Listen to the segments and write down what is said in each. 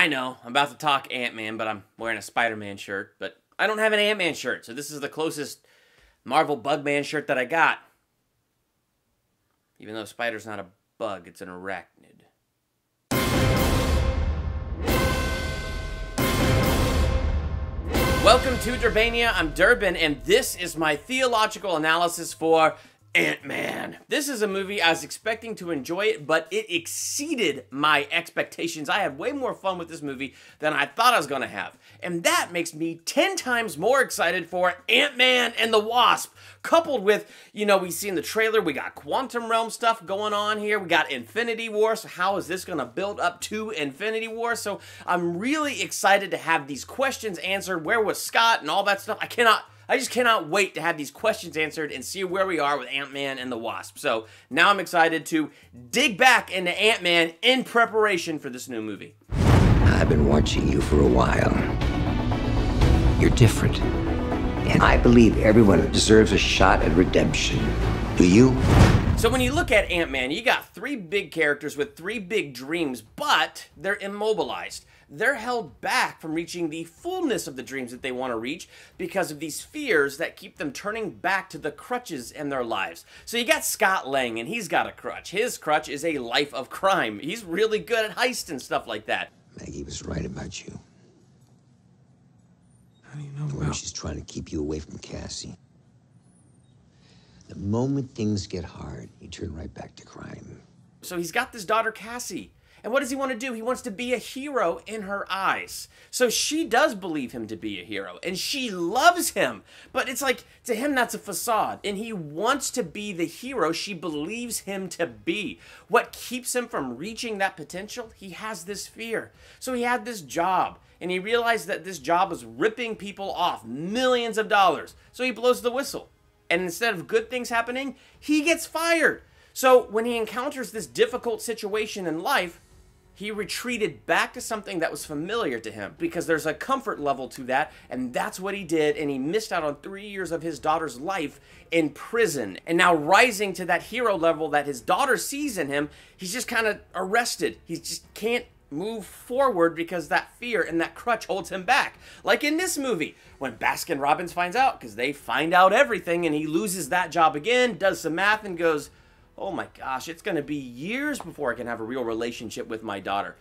I know, I'm about to talk Ant-Man, but I'm wearing a Spider-Man shirt. But I don't have an Ant-Man shirt, so this is the closest Marvel Bugman shirt that I got. Even though Spider's not a bug, it's an arachnid. Welcome to Durbania, I'm Durbin, and this is my theological analysis for Ant-Man. This is a movie I was expecting to enjoy it, but it exceeded my expectations. I had way more fun with this movie than I thought I was going to have. And that makes me 10 times more excited for Ant-Man and the Wasp. Coupled with, we see in the trailer, we got quantum realm stuff going on here. We got Infinity War, so how is this going to build up to Infinity War? So I'm really excited to have these questions answered. Where was Scott and all that stuff? I just cannot wait to have these questions answered and see where we are with Ant-Man and the Wasp. So now I'm excited to dig back into Ant-Man in preparation for this new movie. I've been watching you for a while. You're different. And I believe everyone deserves a shot at redemption. Do you? So when you look at Ant-Man, you got three big characters with three big dreams, but they're immobilized. They're held back from reaching the fullness of the dreams that they want to reach because of these fears that keep them turning back to the crutches in their lives. So you got Scott Lang, and he's got a crutch. His crutch is a life of crime. He's really good at heist and stuff like that. Maggie was right about you. How do you know The way she's trying to keep you away from Cassie. The moment things get hard, you turn right back to crime. So he's got this daughter, Cassie. And what does he want to do? He wants to be a hero in her eyes. So she does believe him to be a hero, and she loves him. But it's like, to him, that's a facade. And he wants to be the hero she believes him to be. What keeps him from reaching that potential? He has this fear. So he had this job, and he realized that this job was ripping people off millions of dollars. So he blows the whistle. And instead of good things happening, he gets fired. So when he encounters this difficult situation in life, he retreated back to something that was familiar to him because there's a comfort level to that, and that's what he did, and he missed out on 3 years of his daughter's life in prison. And now rising to that hero level that his daughter sees in him, he's just kind of arrested. He just can't move forward because that fear and that crutch holds him back. Like in this movie, when Baskin-Robbins finds out, because they find out everything, and he loses that job again, does some math, and goes, oh my gosh, it's going to be years before I can have a real relationship with my daughter.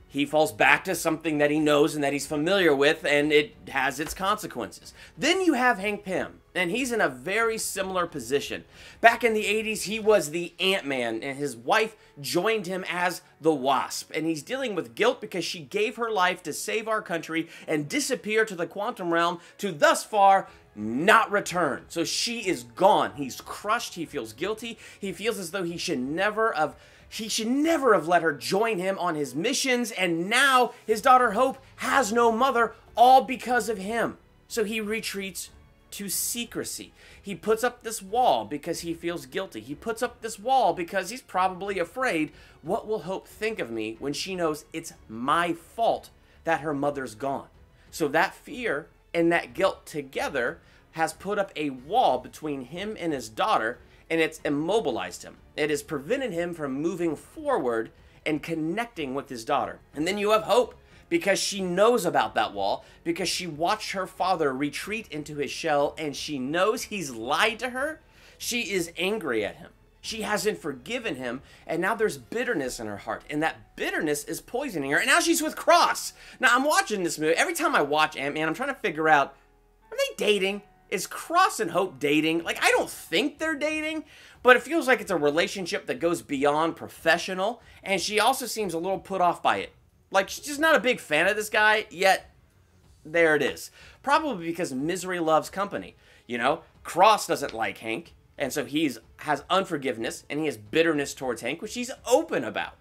He falls back to something that he knows and that he's familiar with, and it has its consequences. Then you have Hank Pym, and he's in a very similar position. Back in the 80s, he was the Ant-Man, and his wife joined him as the Wasp. And he's dealing with guilt because she gave her life to save our country and disappear to the quantum realm to thus far not return. So she is gone. He's crushed. He feels guilty. He feels as though he should never have let her join him on his missions, and now his daughter Hope has no mother, all because of him. So he retreats to secrecy. He puts up this wall because he feels guilty. He puts up this wall because he's probably afraid, what will Hope think of me when she knows it's my fault that her mother's gone? So that fear and that guilt together has put up a wall between him and his daughter, and it's immobilized him. It has prevented him from moving forward and connecting with his daughter. And then you have Hope, because she knows about that wall, because she watched her father retreat into his shell, and she knows he's lied to her. She is angry at him. She hasn't forgiven him, and now there's bitterness in her heart, and that bitterness is poisoning her, and now she's with Cross. Now, I'm watching this movie. Every time I watch Ant-Man, I'm trying to figure out, are they dating? Is Cross and Hope dating? Like, I don't think they're dating, but it feels like it's a relationship that goes beyond professional, and she also seems a little put off by it. Like, she's just not a big fan of this guy, yet there it is. Probably because misery loves company. Cross doesn't like Hank, and so he has unforgiveness, and he has bitterness towards Hank, which he's open about.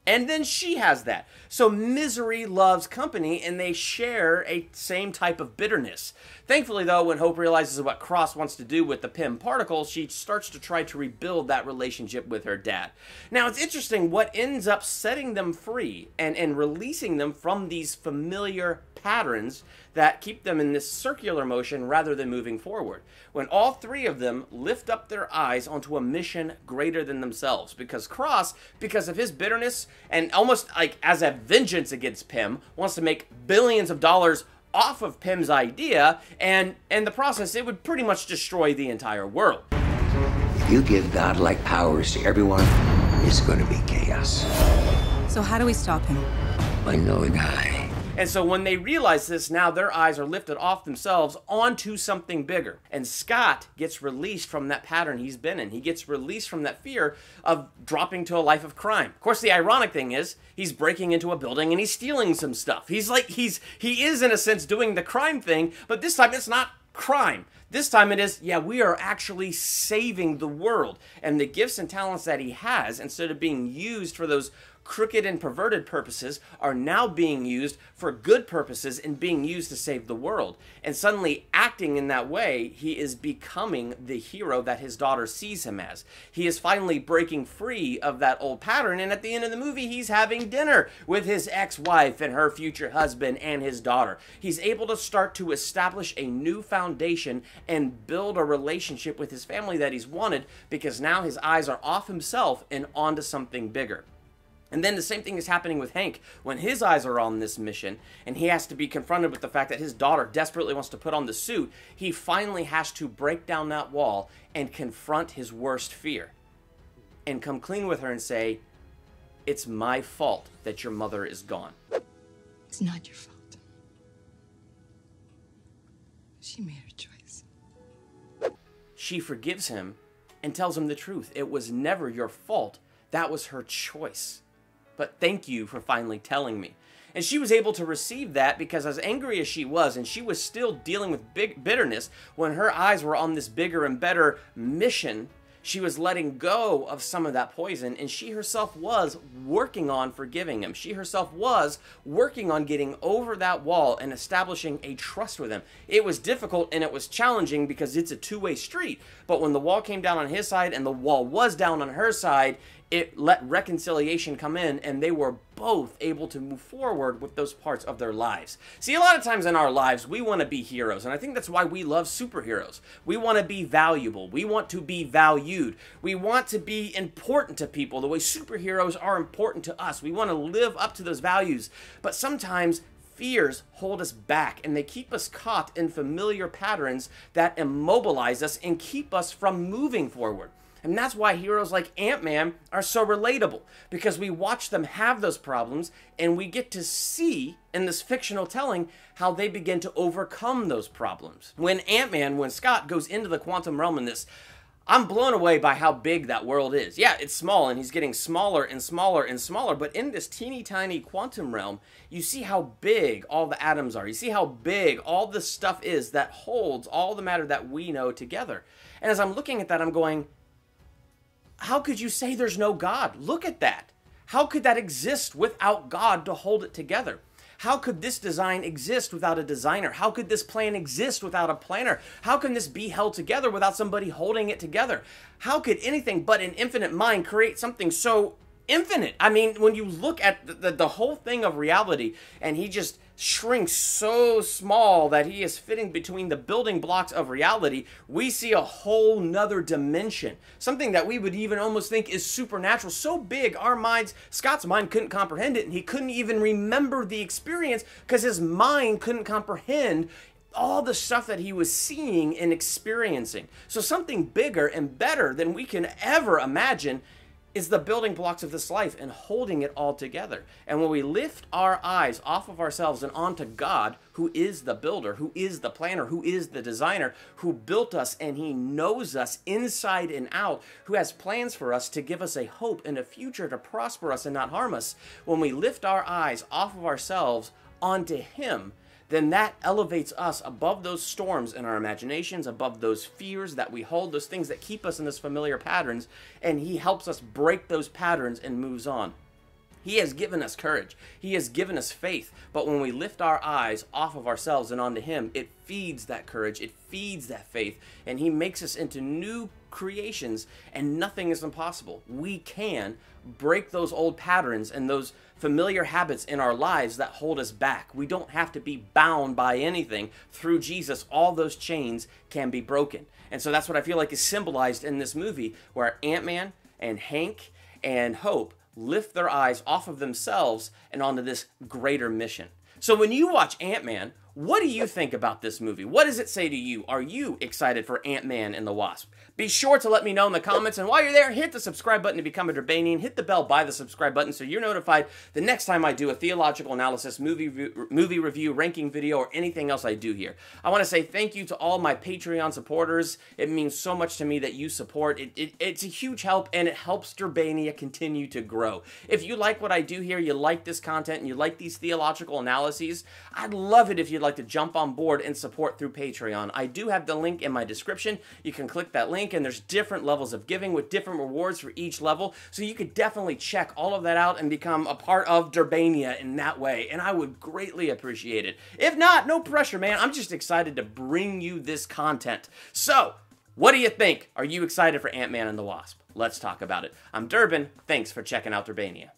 And then she has that. So misery loves company, and they share a same type of bitterness. Thankfully, though, when Hope realizes what Cross wants to do with the Pym particle, she starts to try to rebuild that relationship with her dad. Now, it's interesting what ends up setting them free and releasing them from these familiar patterns that keep them in this circular motion rather than moving forward. When all three of them lift up their eyes onto a mission greater than themselves. Because Cross, because of his bitterness and almost like as a vengeance against Pym, wants to make billions of dollars off of Pym's idea, and in the process, it would pretty much destroy the entire world. If you give godlike powers to everyone, it's going to be chaos. So how do we stop him? I know a guy. And so when they realize this, now their eyes are lifted off themselves onto something bigger. And Scott gets released from that pattern he's been in. He gets released from that fear of dropping to a life of crime. Of course, the ironic thing is he's breaking into a building and he's stealing some stuff. He is in a sense doing the crime thing, but this time it's not crime. This time it is, yeah, we are actually saving the world. And the gifts and talents that he has, instead of being used for those crooked and perverted purposes, are now being used for good purposes and being used to save the world. And suddenly, acting in that way, he is becoming the hero that his daughter sees him as. He is finally breaking free of that old pattern, and at the end of the movie, he's having dinner with his ex-wife and her future husband and his daughter. He's able to start to establish a new foundation and build a relationship with his family that he's wanted, because now his eyes are off himself and onto something bigger. And then the same thing is happening with Hank when his eyes are on this mission and he has to be confronted with the fact that his daughter desperately wants to put on the suit. He finally has to break down that wall and confront his worst fear and come clean with her and say, it's my fault that your mother is gone. It's not your fault. She made her choice. She forgives him and tells him the truth. It was never your fault. That was her choice. But thank you for finally telling me. And she was able to receive that because as angry as she was, and she was still dealing with big bitterness, when her eyes were on this bigger and better mission, she was letting go of some of that poison, and she herself was working on forgiving him. She herself was working on getting over that wall and establishing a trust with him. It was difficult and it was challenging because it's a two-way street. But when the wall came down on his side and the wall was down on her side, it let reconciliation come in, and they were both able to move forward with those parts of their lives. See, a lot of times in our lives, we want to be heroes, and I think that's why we love superheroes. We want to be valuable. We want to be valued. We want to be important to people the way superheroes are important to us. We want to live up to those values, but sometimes fears hold us back, and they keep us caught in familiar patterns that immobilize us and keep us from moving forward. And that's why heroes like Ant-Man are so relatable, because we watch them have those problems and we get to see in this fictional telling how they begin to overcome those problems. When Scott goes into the quantum realm in this, I'm blown away by how big that world is. Yeah, it's small and he's getting smaller and smaller and smaller, but in this teeny tiny quantum realm, you see how big all the atoms are. You see how big all the stuff is that holds all the matter that we know together. And as I'm looking at that, I'm going, how could you say there's no God? Look at that. How could that exist without God to hold it together? How could this design exist without a designer? How could this plan exist without a planner? How can this be held together without somebody holding it together? How could anything but an infinite mind create something so infinite? I mean, when you look at the whole thing of reality, and he just shrinks so small that he is fitting between the building blocks of reality, we see a whole nother dimension. Something that we would even almost think is supernatural. So big, our minds, Scott's mind couldn't comprehend it, and he couldn't even remember the experience because his mind couldn't comprehend all the stuff that he was seeing and experiencing. So something bigger and better than we can ever imagine is the building blocks of this life and holding it all together. And when we lift our eyes off of ourselves and onto God, who is the builder, who is the planner, who is the designer, who built us, and he knows us inside and out, who has plans for us to give us a hope and a future to prosper us and not harm us, when we lift our eyes off of ourselves onto him, then that elevates us above those storms in our imaginations, above those fears that we hold, those things that keep us in those familiar patterns, and he helps us break those patterns and moves on. He has given us courage. He has given us faith. But when we lift our eyes off of ourselves and onto him, it feeds that courage. It feeds that faith. And he makes us into new creations, and nothing is impossible. We can break those old patterns and those familiar habits in our lives that hold us back. We don't have to be bound by anything. Through Jesus, all those chains can be broken. And so that's what I feel like is symbolized in this movie, where Ant-Man and Hank and Hope lift their eyes off of themselves and onto this greater mission. So when you watch Ant-Man, what do you think about this movie? What does it say to you? Are you excited for Ant-Man and the Wasp? Be sure to let me know in the comments, and while you're there, hit the subscribe button to become a Durbanian. Hit the bell by the subscribe button so you're notified the next time I do a theological analysis, movie review, ranking video, or anything else I do here. I want to say thank you to all my Patreon supporters. It means so much to me that you support. It's a huge help, and it helps Durbania continue to grow. If you like what I do here, you like this content, and you like these theological analyses, I'd love it if you'd like to jump on board and support through Patreon. I do have the link in my description. You can click that link, and there's different levels of giving with different rewards for each level, so you could definitely check all of that out and become a part of Durbania in that way, and I would greatly appreciate it. If not, no pressure, man. I'm just excited to bring you this content. So, what do you think? Are you excited for Ant-Man and the Wasp? Let's talk about it. I'm Durbin. Thanks for checking out Durbania.